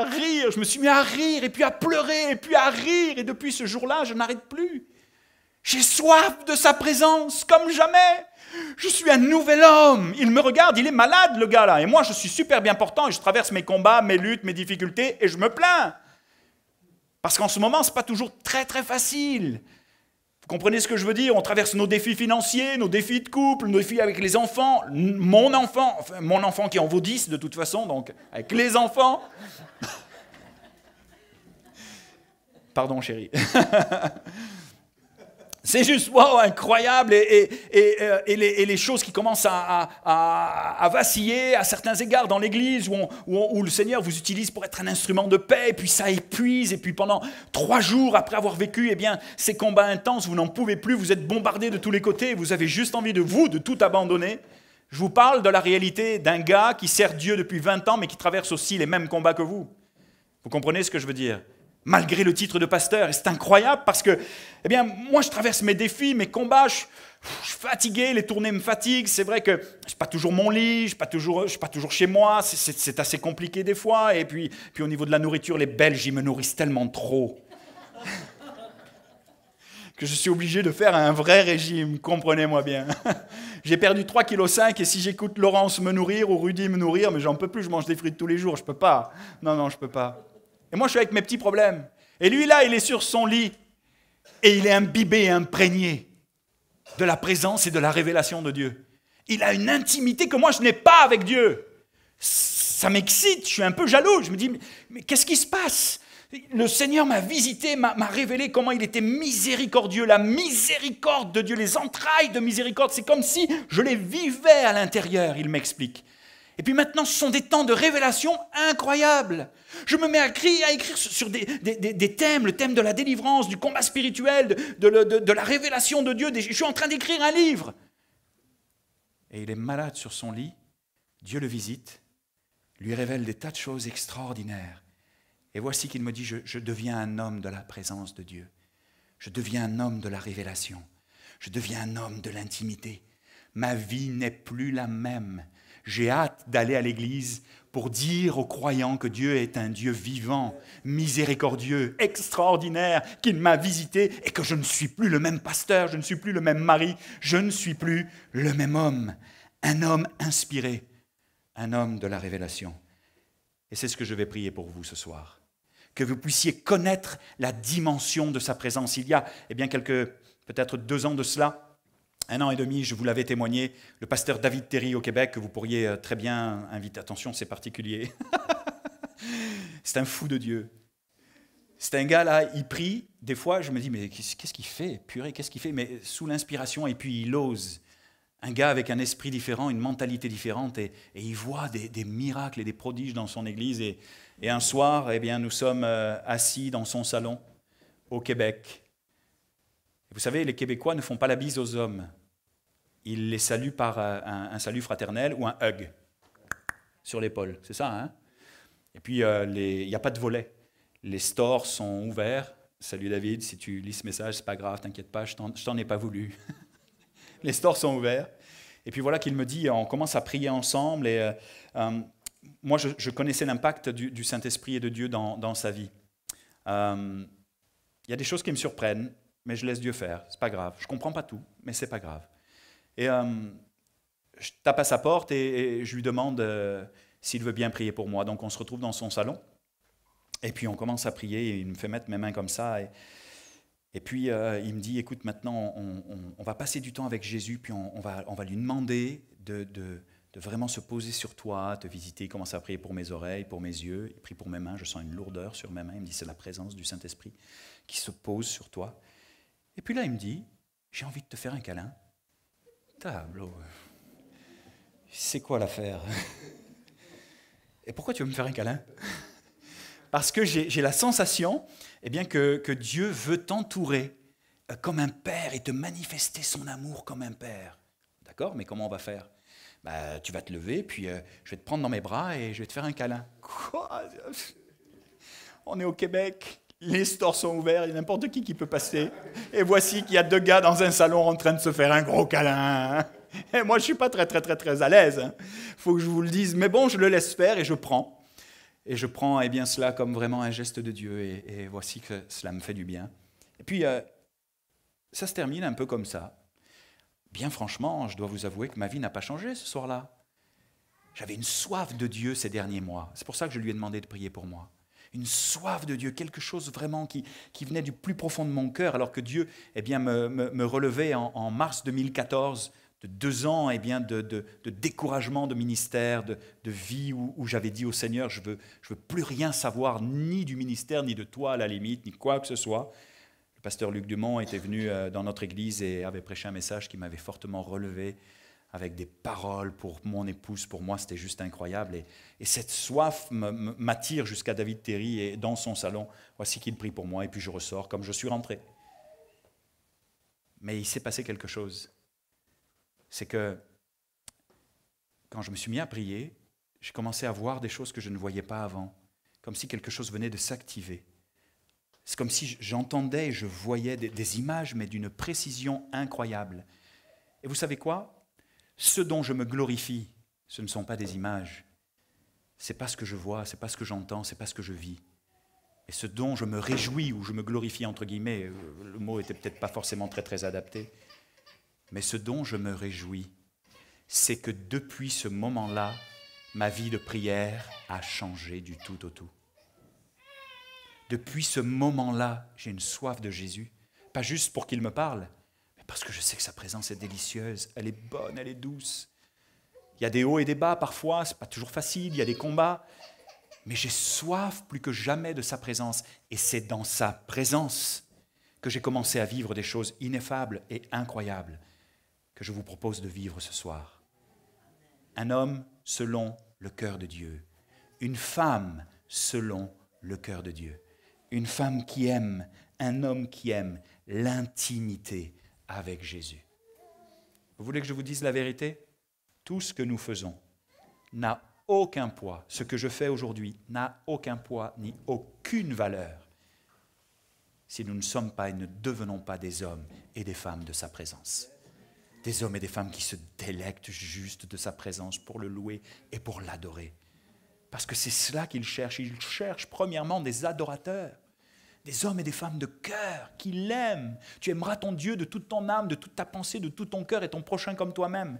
rire, et puis à pleurer, et puis à rire. Et depuis ce jour-là, je n'arrête plus. J'ai soif de sa présence, comme jamais. Je suis un nouvel homme. Il me regarde, il est malade, le gars-là. Et moi, je suis super bien portant et je traverse mes combats, mes luttes, mes difficultés et je me plains. Parce qu'en ce moment, ce n'est pas toujours très, très facile. Vous comprenez ce que je veux dire? On traverse nos défis financiers, nos défis de couple, nos défis avec les enfants. Mon enfant qui en vaut 10 de toute façon, donc avec les enfants. Pardon, chérie. C'est juste wow, incroyable et les choses qui commencent à vaciller à certains égards dans l'église où le Seigneur vous utilise pour être un instrument de paix, et puis ça épuise, et puis pendant 3 jours après avoir vécu ces combats intenses, vous n'en pouvez plus, vous êtes bombardés de tous les côtés, vous avez juste envie de tout abandonner. Je vous parle de la réalité d'un gars qui sert Dieu depuis 20 ans mais qui traverse aussi les mêmes combats que vous. Vous comprenez ce que je veux dire? Malgré le titre de pasteur, et c'est incroyable parce que, moi je traverse mes défis, mes combats, je suis fatigué, les tournées me fatiguent, c'est vrai que je n'ai pas toujours mon lit, je ne suis pas toujours chez moi, c'est assez compliqué des fois, et puis au niveau de la nourriture, les Belges, ils me nourrissent tellement trop que je suis obligé de faire un vrai régime, comprenez-moi bien. J'ai perdu 3,5 kg, et si j'écoute Laurence me nourrir ou Rudy me nourrir, mais j'en peux plus, je mange des frites tous les jours, je ne peux pas. Non, je ne peux pas. Et moi, je suis avec mes petits problèmes. Et lui, là, il est sur son lit. Et il est imbibé et imprégné de la présence et de la révélation de Dieu. Il a une intimité que moi, je n'ai pas avec Dieu. Ça m'excite, je suis un peu jaloux. Je me dis, mais qu'est-ce qui se passe? Le Seigneur m'a visité, m'a révélé comment il était miséricordieux. La miséricorde de Dieu, les entrailles de miséricorde, c'est comme si je les vivais à l'intérieur, il m'explique. Et puis maintenant, ce sont des temps de révélation incroyables. Je me mets à écrire sur des thèmes, le thème de la délivrance, du combat spirituel, de la révélation de Dieu. Je suis en train d'écrire un livre. Et il est malade sur son lit. Dieu le visite, lui révèle des tas de choses extraordinaires. Et voici qu'il me dit, je deviens un homme de la présence de Dieu. Je deviens un homme de la révélation. Je deviens un homme de l'intimité. Ma vie n'est plus la même. J'ai hâte d'aller à l'église pour dire aux croyants que Dieu est un Dieu vivant, miséricordieux, extraordinaire, qu'il m'a visité et que je ne suis plus le même pasteur, je ne suis plus le même mari, je ne suis plus le même homme. Un homme inspiré, un homme de la révélation. Et c'est ce que je vais prier pour vous ce soir. Que vous puissiez connaître la dimension de sa présence. Il y a peut-être 2 ans de cela, 1 an et demi, je vous l'avais témoigné, le pasteur David Terry au Québec, que vous pourriez très bien inviter. Attention, c'est particulier. C'est un fou de Dieu. C'est un gars là, il prie. Des fois, je me dis, mais qu'est-ce qu'il fait? Purée, qu'est-ce qu'il fait? Mais sous l'inspiration, et puis il ose. Un gars avec un esprit différent, une mentalité différente, et il voit des miracles et des prodiges dans son église. Et un soir, eh bien, nous sommes assis dans son salon au Québec. Vous savez, les Québécois ne font pas la bise aux hommes. Ils les saluent par un salut fraternel ou un hug sur l'épaule. C'est ça, hein? Et puis, il n'y a pas de volet. Les stores sont ouverts. Salut David, si tu lis ce message, c'est pas grave, t'inquiète pas, je t'en ai pas voulu. Les stores sont ouverts. Et puis voilà qu'il me dit, on commence à prier ensemble. Et moi, je connaissais l'impact du Saint-Esprit et de Dieu dans sa vie. Il y a des choses qui me surprennent, mais je laisse Dieu faire. C'est pas grave. Je comprends pas tout, mais c'est pas grave. Et je tape à sa porte et je lui demande s'il veut bien prier pour moi. Donc on se retrouve dans son salon. Et puis on commence à prier. Et il me fait mettre mes mains comme ça. Et puis, il me dit, écoute, maintenant, on va passer du temps avec Jésus, puis on va lui demander de vraiment se poser sur toi, te visiter. Il commence à prier pour mes oreilles, pour mes yeux. Il prie pour mes mains. Je sens une lourdeur sur mes mains. Il me dit, c'est la présence du Saint-Esprit qui se pose sur toi. Et puis là, il me dit, j'ai envie de te faire un câlin. Tableau. C'est quoi l'affaire? Et pourquoi tu veux me faire un câlin? Parce que j'ai la sensation eh bien, que Dieu veut t'entourer comme un père et te manifester son amour comme un père. D'accord? Mais comment on va faire? Tu vas te lever, puis je vais te prendre dans mes bras et je vais te faire un câlin. Quoi? On est au Québec, les stores sont ouverts, il y a n'importe qui peut passer. Et voici qu'il y a 2 gars dans un salon en train de se faire un gros câlin. Et moi, je ne suis pas très à l'aise. Il faut que je vous le dise. Mais bon, je le laisse faire et je prends. Et je prends eh bien, cela comme vraiment un geste de Dieu, et voici que cela me fait du bien. Et puis, ça se termine un peu comme ça. Bien franchement, je dois vous avouer que ma vie n'a pas changé ce soir-là. J'avais une soif de Dieu ces derniers mois. C'est pour ça que je lui ai demandé de prier pour moi. Une soif de Dieu, quelque chose vraiment qui venait du plus profond de mon cœur, alors que Dieu eh bien, me relevait en mars 2014 de 2 ans eh bien, de découragement de ministère, de vie où j'avais dit au Seigneur, je veux plus rien savoir, ni du ministère, ni de toi à la limite, ni quoi que ce soit. Le pasteur Luc Dumont était venu dans notre église et avait prêché un message qui m'avait fortement relevé, avec des paroles pour mon épouse, pour moi, c'était juste incroyable. Et cette soif m'attire jusqu'à David Terry, et dans son salon, voici qu'il prie pour moi, et puis je ressors comme je suis rentré. Mais il s'est passé quelque chose. C'est que quand je me suis mis à prier, j'ai commencé à voir des choses que je ne voyais pas avant, comme si quelque chose venait de s'activer. C'est comme si j'entendais et je voyais des images, mais d'une précision incroyable. Et vous savez quoi? Ce dont je me glorifie, ce ne sont pas des images. Ce n'est pas ce que je vois, ce n'est pas ce que j'entends, ce n'est pas ce que je vis. Et ce dont je me réjouis, ou je me glorifie, entre guillemets, le mot n'était peut-être pas forcément très adapté, mais ce dont je me réjouis, c'est que depuis ce moment-là, ma vie de prière a changé du tout au tout. Depuis ce moment-là, j'ai une soif de Jésus, pas juste pour qu'il me parle, mais parce que je sais que sa présence est délicieuse, elle est bonne, elle est douce. Il y a des hauts et des bas parfois, ce n'est pas toujours facile, il y a des combats, mais j'ai soif plus que jamais de sa présence, et c'est dans sa présence que j'ai commencé à vivre des choses ineffables et incroyables que je vous propose de vivre ce soir. Un homme selon le cœur de Dieu, une femme selon le cœur de Dieu, une femme qui aime, un homme qui aime l'intimité avec Jésus. Vous voulez que je vous dise la vérité? Tout ce que nous faisons n'a aucun poids. Ce que je fais aujourd'hui n'a aucun poids ni aucune valeur si nous ne sommes pas et ne devenons pas des hommes et des femmes de sa présence. Des hommes et des femmes qui se délectent juste de sa présence pour le louer et pour l'adorer. Parce que c'est cela qu'il cherche. Il cherche premièrement des adorateurs, des hommes et des femmes de cœur qui l'aiment. Tu aimeras ton Dieu de toute ton âme, de toute ta pensée, de tout ton cœur et ton prochain comme toi-même.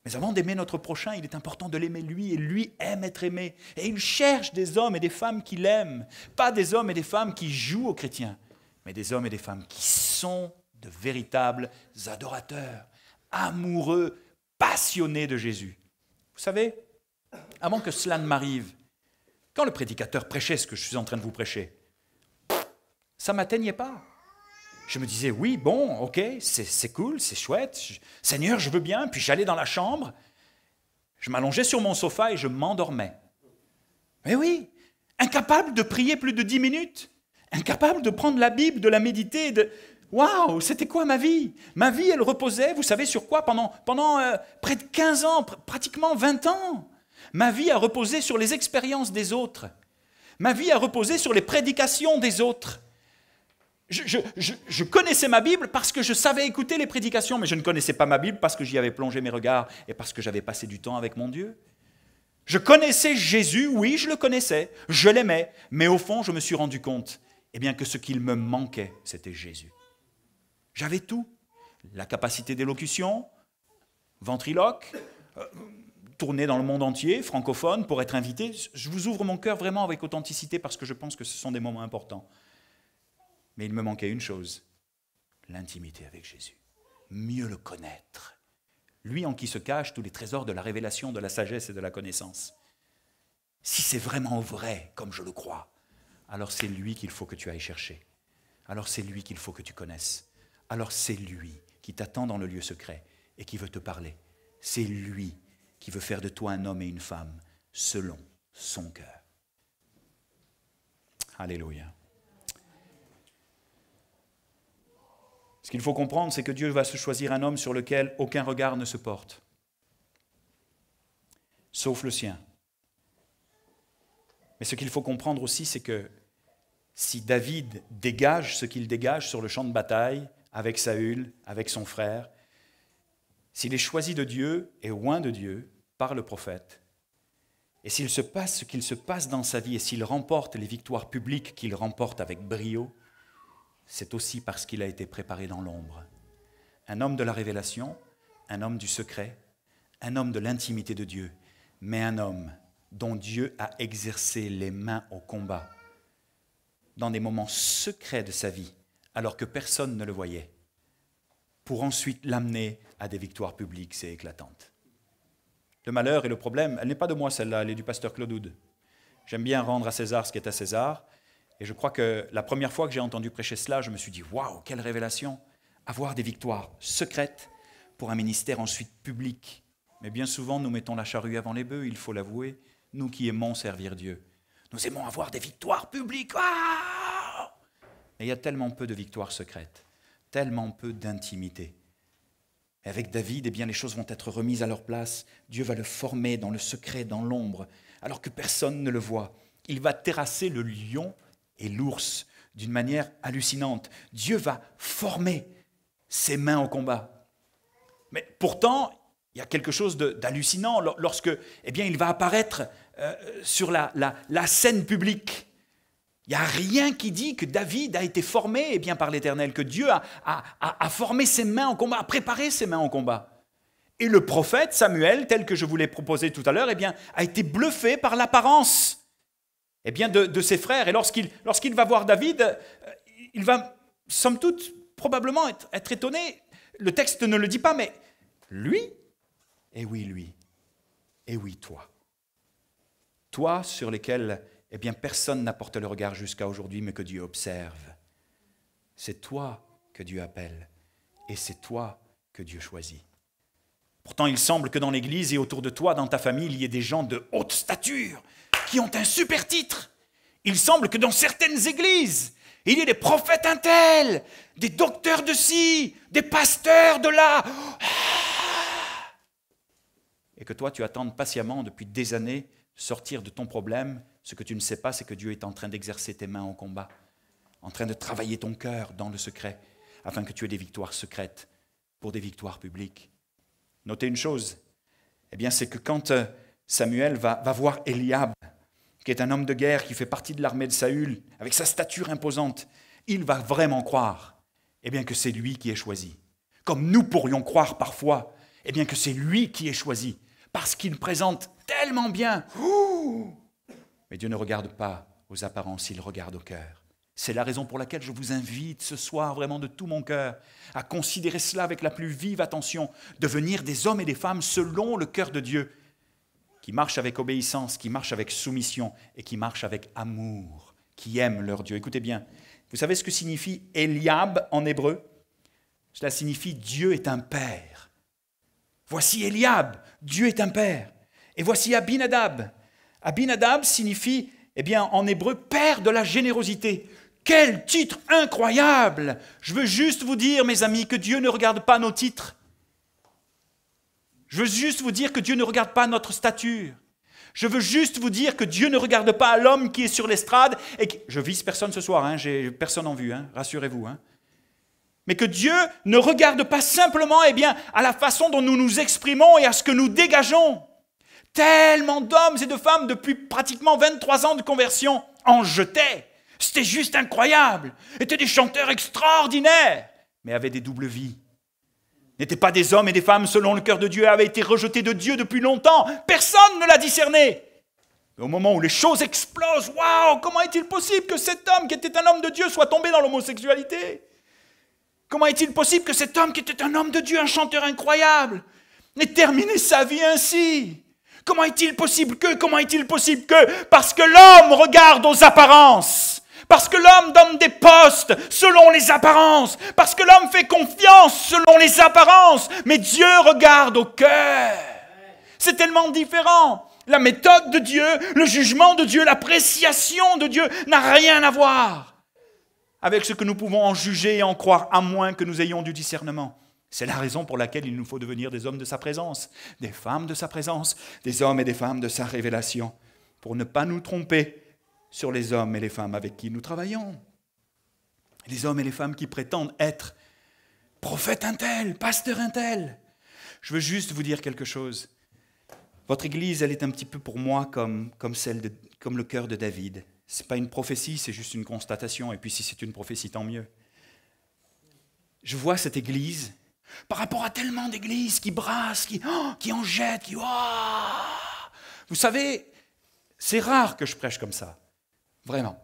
Mais avant d'aimer notre prochain, il est important de l'aimer lui, et lui aime être aimé. Et il cherche des hommes et des femmes qui l'aiment. Pas des hommes et des femmes qui jouent aux chrétiens, mais des hommes et des femmes qui sont de véritables adorateurs, amoureux, passionnés de Jésus. Vous savez, avant que cela ne m'arrive, quand le prédicateur prêchait ce que je suis en train de vous prêcher, Ça ne m'atteignait pas. Je me disais, oui, bon, ok, c'est cool, c'est chouette. Seigneur, je veux bien. Puis j'allais dans la chambre, je m'allongeais sur mon sofa et je m'endormais. Mais oui, incapable de prier plus de 10 minutes. Incapable de prendre la Bible, de la méditer. Waouh, c'était quoi ma vie? Ma vie, elle reposait, vous savez sur quoi? Pendant près de 15 ans, pratiquement 20 ans. Ma vie a reposé sur les expériences des autres. Ma vie a reposé sur les prédications des autres. Je connaissais ma Bible parce que je savais écouter les prédications, mais je ne connaissais pas ma Bible parce que j'y avais plongé mes regards et parce que j'avais passé du temps avec mon Dieu. Je connaissais Jésus, oui, je le connaissais, je l'aimais, mais au fond, je me suis rendu compte que ce qu'il me manquait, c'était Jésus. J'avais tout, la capacité d'élocution, ventriloque, tourner dans le monde entier, francophone, pour être invité. Je vous ouvre mon cœur vraiment avec authenticité parce que je pense que ce sont des moments importants. Mais il me manquait une chose, l'intimité avec Jésus. Mieux le connaître. Lui en qui se cachent tous les trésors de la révélation, de la sagesse et de la connaissance. Si c'est vraiment vrai, comme je le crois, alors c'est lui qu'il faut que tu ailles chercher. Alors c'est lui qu'il faut que tu connaisses. Alors c'est lui qui t'attend dans le lieu secret et qui veut te parler. C'est lui qui veut faire de toi un homme et une femme selon son cœur. Alléluia. Ce qu'il faut comprendre, c'est que Dieu va se choisir un homme sur lequel aucun regard ne se porte, sauf le sien. Mais ce qu'il faut comprendre aussi, c'est que si David dégage ce qu'il dégage sur le champ de bataille, avec Saül, avec son frère, s'il est choisi de Dieu et oint de Dieu par le prophète, et s'il se passe ce qu'il se passe dans sa vie, et s'il remporte les victoires publiques qu'il remporte avec brio, c'est aussi parce qu'il a été préparé dans l'ombre. Un homme de la révélation, un homme du secret, un homme de l'intimité de Dieu, mais un homme dont Dieu a exercé les mains au combat dans des moments secrets de sa vie, alors que personne ne le voyait, pour ensuite l'amener à des victoires publiques et éclatantes. Le malheur et le problème, elle n'est pas de moi celle-là, elle est du pasteur Claude Houd. J'aime bien rendre à César ce qui est à César, et je crois que la première fois que j'ai entendu prêcher cela, je me suis dit, waouh, quelle révélation! Avoir des victoires secrètes pour un ministère ensuite public. Mais bien souvent, nous mettons la charrue avant les bœufs, il faut l'avouer, nous qui aimons servir Dieu. Nous aimons avoir des victoires publiques. Waouh! Mais il y a tellement peu de victoires secrètes, tellement peu d'intimité. Et avec David, les choses vont être remises à leur place. Dieu va le former dans le secret, dans l'ombre, alors que personne ne le voit. Il va terrasser le lion et l'ours d'une manière hallucinante. Dieu va former ses mains au combat. Mais pourtant, il y a quelque chose d'hallucinant lorsque il va apparaître sur la scène publique. Il n'y a rien qui dit que David a été formé par l'Éternel, que Dieu a formé ses mains au combat, a préparé ses mains au combat. Et le prophète Samuel, tel que je vous l'ai proposé tout à l'heure, a été bluffé par l'apparence de ses frères. Et lorsqu'il va voir David, il va, somme toute, probablement être étonné. Le texte ne le dit pas, mais lui, et oui, toi. Toi sur lesquels personne n'apporte le regard jusqu'à aujourd'hui, mais que Dieu observe. C'est toi que Dieu appelle, et c'est toi que Dieu choisit. Pourtant, il semble que dans l'Église et autour de toi, dans ta famille, il y ait des gens de haute stature qui ont un super titre. Il semble que dans certaines églises, il y ait des prophètes un tel, des docteurs de ci, des pasteurs de là. Et que toi, tu attendes patiemment depuis des années sortir de ton problème. Ce que tu ne sais pas, c'est que Dieu est en train d'exercer tes mains au combat, en train de travailler ton cœur dans le secret, afin que tu aies des victoires secrètes pour des victoires publiques. Notez une chose, c'est que quand Samuel va voir Eliab, qui est un homme de guerre qui fait partie de l'armée de Saül, avec sa stature imposante, il va vraiment croire que c'est lui qui est choisi. Comme nous pourrions croire parfois que c'est lui qui est choisi, parce qu'il présente tellement bien. Mais Dieu ne regarde pas aux apparences, il regarde au cœur. C'est la raison pour laquelle je vous invite ce soir, vraiment de tout mon cœur, à considérer cela avec la plus vive attention, devenir des hommes et des femmes selon le cœur de Dieu, qui marchent avec obéissance, qui marchent avec soumission et qui marchent avec amour, qui aiment leur Dieu. Écoutez bien, Vous savez ce que signifie Eliab en hébreu? Cela signifie Dieu est un père. Voici Eliab, Dieu est un père. Et voici Abinadab. Abinadab signifie, eh bien, en hébreu, père de la générosité. Quel titre incroyable! Je veux juste vous dire, mes amis, que Dieu ne regarde pas nos titres. Je veux juste vous dire que Dieu ne regarde pas notre stature. Je veux juste vous dire que Dieu ne regarde pas l'homme qui est sur l'estrade. Je vise personne ce soir, hein, j'ai personne en vue, hein, rassurez-vous. Hein. Mais que Dieu ne regarde pas simplement eh bien, à la façon dont nous nous exprimons et à ce que nous dégageons. Tellement d'hommes et de femmes depuis pratiquement 23 ans de conversion en jetaient. C'était juste incroyable. Étaient des chanteurs extraordinaires, mais avaient des doubles vies. N'étaient pas des hommes et des femmes selon le cœur de Dieu, avaient été rejetés de Dieu depuis longtemps. Personne ne l'a discerné. Mais au moment où les choses explosent, waouh, comment est-il possible que cet homme qui était un homme de Dieu soit tombé dans l'homosexualité? Comment est-il possible que cet homme qui était un homme de Dieu, un chanteur incroyable, ait terminé sa vie ainsi? Comment est-il possible que? Parce que l'homme regarde aux apparences. Parce que l'homme donne des postes selon les apparences. Parce que l'homme fait confiance selon les apparences. Mais Dieu regarde au cœur. C'est tellement différent. La méthode de Dieu, le jugement de Dieu, l'appréciation de Dieu n'a rien à voir avec ce que nous pouvons en juger et en croire, à moins que nous ayons du discernement. C'est la raison pour laquelle il nous faut devenir des hommes de sa présence, des femmes de sa présence, des hommes et des femmes de sa révélation, pour ne pas nous tromper sur les hommes et les femmes avec qui nous travaillons. Les hommes et les femmes qui prétendent être prophète un tel, pasteur un tel. Je veux juste vous dire quelque chose. Votre église, elle est un petit peu pour moi comme le cœur de David. Ce n'est pas une prophétie, c'est juste une constatation. Et puis si c'est une prophétie, tant mieux. Je vois cette église par rapport à tellement d'églises qui brassent, qui en jettent, qui... Oh. Vous savez, c'est rare que je prêche comme ça. Vraiment.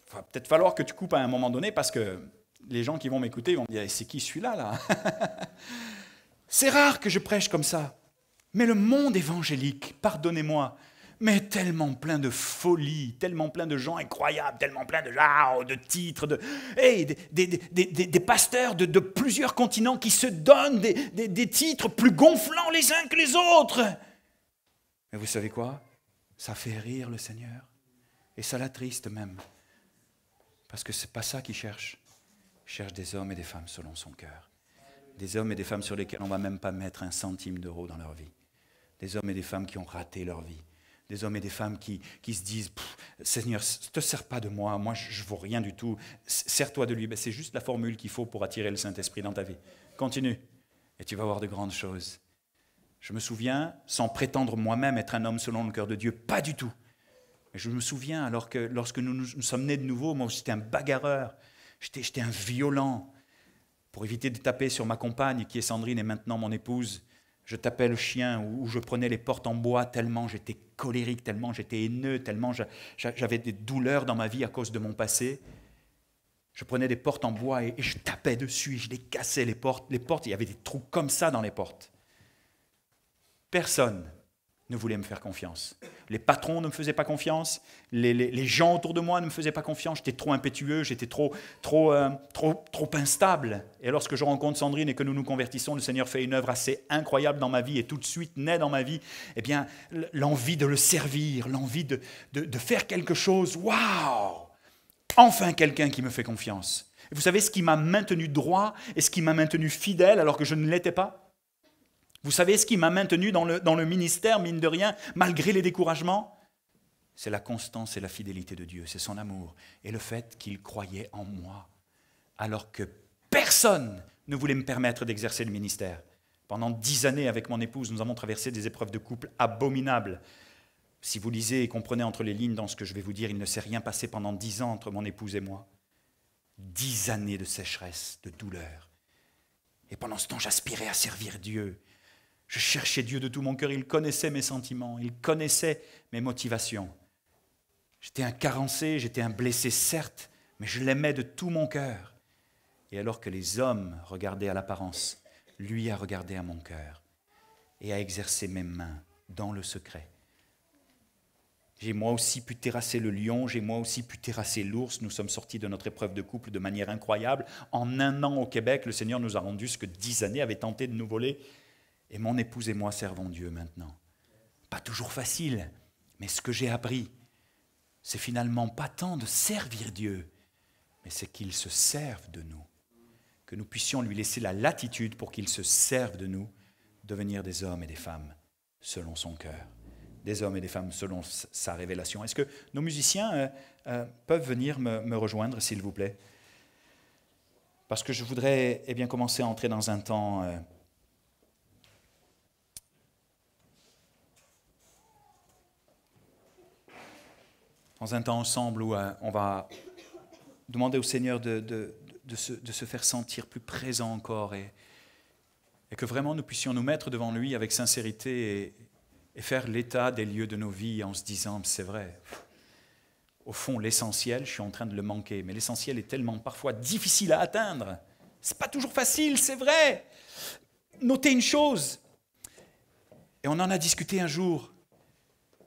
Il va peut-être falloir que tu coupes à un moment donné parce que les gens qui vont m'écouter vont me dire « C'est qui celui-là là ?» C'est rare que je prêche comme ça. Mais le monde évangélique, pardonnez-moi, mais est tellement plein de folie, tellement plein de gens incroyables, tellement plein de titres, des pasteurs de plusieurs continents qui se donnent des titres plus gonflants les uns que les autres. Mais vous savez quoi? Ça fait rire le Seigneur. Et ça l'attriste même. Parce que ce n'est pas ça qu'il cherche. Il cherche des hommes et des femmes selon son cœur. Des hommes et des femmes sur lesquels on ne va même pas mettre un centime d'euro dans leur vie. Des hommes et des femmes qui ont raté leur vie. Des hommes et des femmes qui se disent « Seigneur, ne te sers pas de moi, moi je ne vaux rien du tout, sers-toi de lui. » Ben, c'est juste la formule qu'il faut pour attirer le Saint-Esprit dans ta vie. Continue et tu vas voir de grandes choses. Je me souviens, sans prétendre moi-même être un homme selon le cœur de Dieu, pas du tout. Mais je me souviens, alors que lorsque nous sommes nés de nouveau, moi j'étais un bagarreur, j'étais un violent. Pour éviter de taper sur ma compagne, qui est Sandrine et maintenant mon épouse, je tapais le chien ou je prenais les portes en bois tellement j'étais colérique, tellement j'étais haineux, tellement j'avais des douleurs dans ma vie à cause de mon passé. Je prenais des portes en bois et je tapais dessus, et je les cassais les portes. Les portes, il y avait des trous comme ça dans les portes. Personne ne voulait me faire confiance. Les patrons ne me faisaient pas confiance, les gens autour de moi ne me faisaient pas confiance, j'étais trop impétueux, j'étais trop instable. Et lorsque je rencontre Sandrine et que nous nous convertissons, le Seigneur fait une œuvre assez incroyable dans ma vie et tout de suite naît dans ma vie eh bien, l'envie de le servir, l'envie de faire quelque chose. Waouh! Enfin quelqu'un qui me fait confiance. Et vous savez ce qui m'a maintenu droit et ce qui m'a maintenu fidèle alors que je ne l'étais pas? Vous savez ce qui m'a maintenu dans le ministère, mine de rien, malgré les découragements? C'est la constance et la fidélité de Dieu, c'est son amour et le fait qu'il croyait en moi, alors que personne ne voulait me permettre d'exercer le ministère. Pendant 10 années avec mon épouse, nous avons traversé des épreuves de couple abominables. Si vous lisez et comprenez entre les lignes dans ce que je vais vous dire, il ne s'est rien passé pendant 10 ans entre mon épouse et moi. 10 années de sécheresse, de douleur. Et pendant ce temps, j'aspirais à servir Dieu. Je cherchais Dieu de tout mon cœur, il connaissait mes sentiments, il connaissait mes motivations. J'étais un carencé, j'étais un blessé certes, mais je l'aimais de tout mon cœur. Et alors que les hommes regardaient à l'apparence, lui a regardé à mon cœur et a exercé mes mains dans le secret. J'ai moi aussi pu terrasser le lion, j'ai moi aussi pu terrasser l'ours. Nous sommes sortis de notre épreuve de couple de manière incroyable. En 1 an au Québec, le Seigneur nous a rendu ce que 10 années avaient tenté de nous voler. Et mon épouse et moi servons Dieu maintenant. Pas toujours facile, mais ce que j'ai appris, c'est finalement pas tant de servir Dieu, mais c'est qu'il se serve de nous. Que nous puissions lui laisser la latitude pour qu'il se serve de nous, devenir des hommes et des femmes selon son cœur. Des hommes et des femmes selon sa révélation. Est-ce que nos musiciens peuvent venir me rejoindre, s'il vous plaît? Parce que je voudrais bien commencer à entrer dans un temps ensemble où on va demander au Seigneur de se faire sentir plus présent encore et que vraiment nous puissions nous mettre devant lui avec sincérité et faire l'état des lieux de nos vies en se disant, c'est vrai, au fond, l'essentiel, je suis en train de le manquer, mais l'essentiel est tellement parfois difficile à atteindre. C'est pas toujours facile, c'est vrai. Notez une chose, et on en a discuté un jour,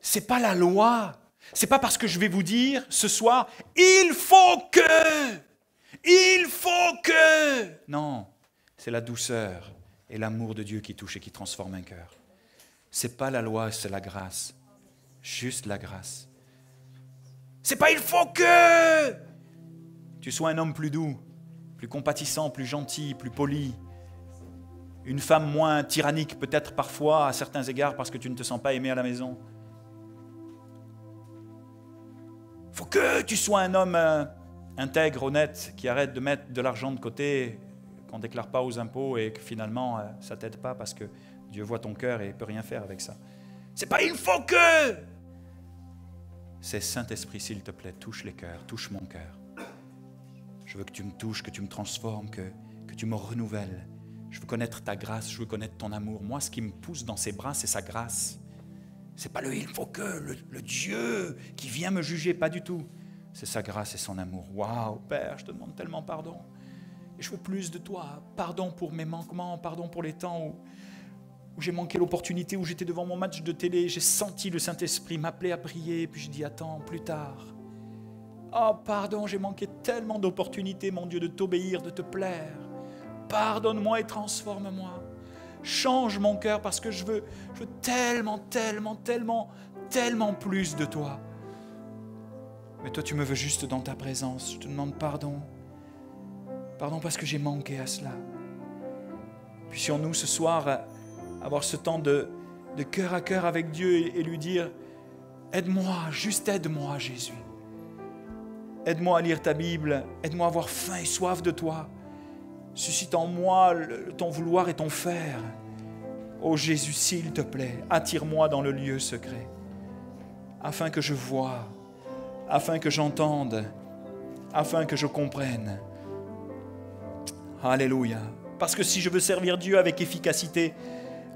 c'est pas la loi, c'est pas parce que je vais vous dire ce soir, il faut que, non, c'est la douceur et l'amour de Dieu qui touche et qui transforme un cœur. C'est pas la loi, c'est la grâce. Juste la grâce. C'est pas il faut que tu sois un homme plus doux, plus compatissant, plus gentil, plus poli. Une femme moins tyrannique peut-être parfois à certains égards parce que tu ne te sens pas aimé à la maison. Il faut que tu sois un homme intègre, honnête, qui arrête de mettre de l'argent de côté, qu'on ne déclare pas aux impôts et que finalement ça ne t'aide pas parce que Dieu voit ton cœur et ne peut rien faire avec ça. C'est pas il faut que. C'est Saint-Esprit, s'il te plaît, touche les cœurs, touche mon cœur. Je veux que tu me touches, que tu me transformes, que tu me renouvelles. Je veux connaître ta grâce, je veux connaître ton amour. Moi, ce qui me pousse dans ses bras, c'est sa grâce. C'est pas le il faut que, le Dieu qui vient me juger, pas du tout. C'est sa grâce et son amour. Waouh, Père, je te demande tellement pardon. Et je veux plus de toi. Pardon pour mes manquements, pardon pour les temps où j'ai manqué l'opportunité, où j'étais devant mon match de télé, j'ai senti le Saint-Esprit m'appeler à prier, puis je dis attends, plus tard. Oh pardon, j'ai manqué tellement d'opportunités, mon Dieu, de t'obéir, de te plaire. Pardonne-moi et transforme-moi. Change mon cœur parce que je veux tellement plus de toi. Mais toi, tu me veux juste dans ta présence. Je te demande pardon. Pardon parce que j'ai manqué à cela. Puissions-nous ce soir avoir ce temps de cœur à cœur avec Dieu et lui dire « Aide-moi, juste aide-moi, Jésus. Aide-moi à lire ta Bible. Aide-moi à avoir faim et soif de toi. Suscite en moi ton vouloir et ton faire. Oh Jésus, s'il te plaît, attire-moi dans le lieu secret, afin que je voie, afin que j'entende, afin que je comprenne. » Alléluia. Parce que si je veux servir Dieu avec efficacité,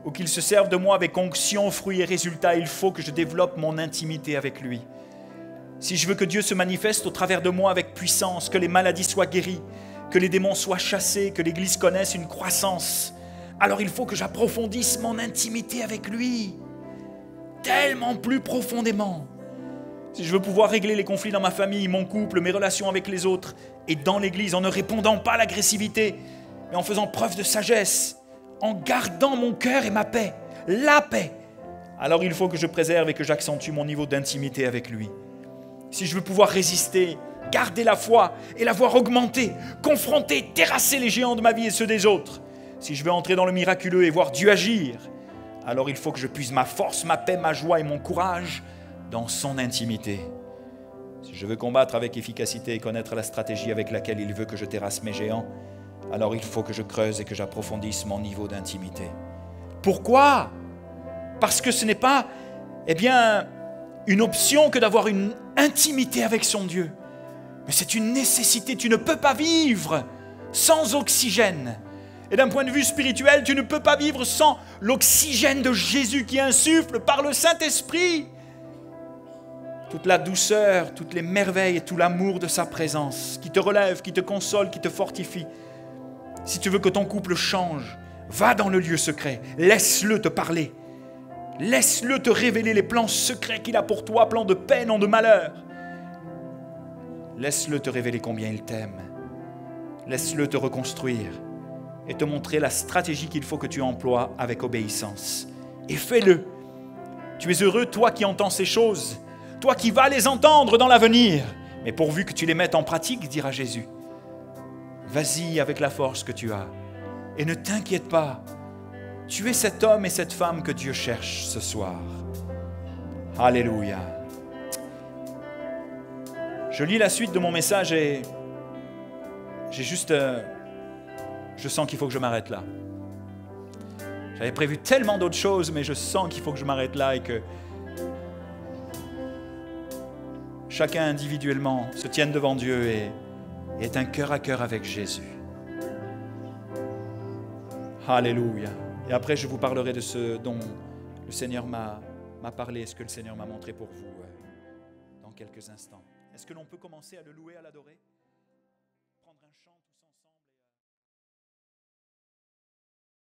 ou qu'il se serve de moi avec onction, fruits et résultats, il faut que je développe mon intimité avec lui. Si je veux que Dieu se manifeste au travers de moi avec puissance, que les maladies soient guéries, que les démons soient chassés, que l'Église connaisse une croissance, alors il faut que j'approfondisse mon intimité avec lui, tellement plus profondément. Si je veux pouvoir régler les conflits dans ma famille, mon couple, mes relations avec les autres, et dans l'Église, en ne répondant pas à l'agressivité, mais en faisant preuve de sagesse, en gardant mon cœur et ma paix, la paix, alors il faut que je préserve et que j'accentue mon niveau d'intimité avec lui. Si je veux pouvoir résister, garder la foi et la voir augmenter, confronter, terrasser les géants de ma vie et ceux des autres, si je veux entrer dans le miraculeux et voir Dieu agir, alors il faut que je puise ma force, ma paix, ma joie et mon courage dans son intimité. Si je veux combattre avec efficacité et connaître la stratégie avec laquelle il veut que je terrasse mes géants, alors il faut que je creuse et que j'approfondisse mon niveau d'intimité. Pourquoi ? Parce que ce n'est pas, une option que d'avoir une intimité avec son Dieu. Mais c'est une nécessité. Tu ne peux pas vivre sans oxygène. Et d'un point de vue spirituel, tu ne peux pas vivre sans l'oxygène de Jésus qui insuffle par le Saint-Esprit. Toute la douceur, toutes les merveilles et tout l'amour de sa présence, qui te relève, qui te console, qui te fortifie. Si tu veux que ton couple change, va dans le lieu secret, laisse-le te parler. Laisse-le te révéler les plans secrets qu'il a pour toi, plans de peine, non de malheur. Laisse-le te révéler combien il t'aime. Laisse-le te reconstruire et te montrer la stratégie qu'il faut que tu emploies avec obéissance. Et fais-le. Tu es heureux, toi qui entends ces choses, toi qui vas les entendre dans l'avenir. Mais pourvu que tu les mettes en pratique, dira Jésus. Vas-y avec la force que tu as. Et ne t'inquiète pas. Tu es cet homme et cette femme que Dieu cherche ce soir. Alléluia. Je lis la suite de mon message et j'ai juste... je sens qu'il faut que je m'arrête là. J'avais prévu tellement d'autres choses, mais je sens qu'il faut que je m'arrête là et que chacun individuellement se tienne devant Dieu et ait un cœur à cœur avec Jésus. Alléluia. Et après, je vous parlerai de ce dont le Seigneur m'a parlé, ce que le Seigneur m'a montré pour vous dans quelques instants. Est-ce que l'on peut commencer à le louer, à l'adorer ?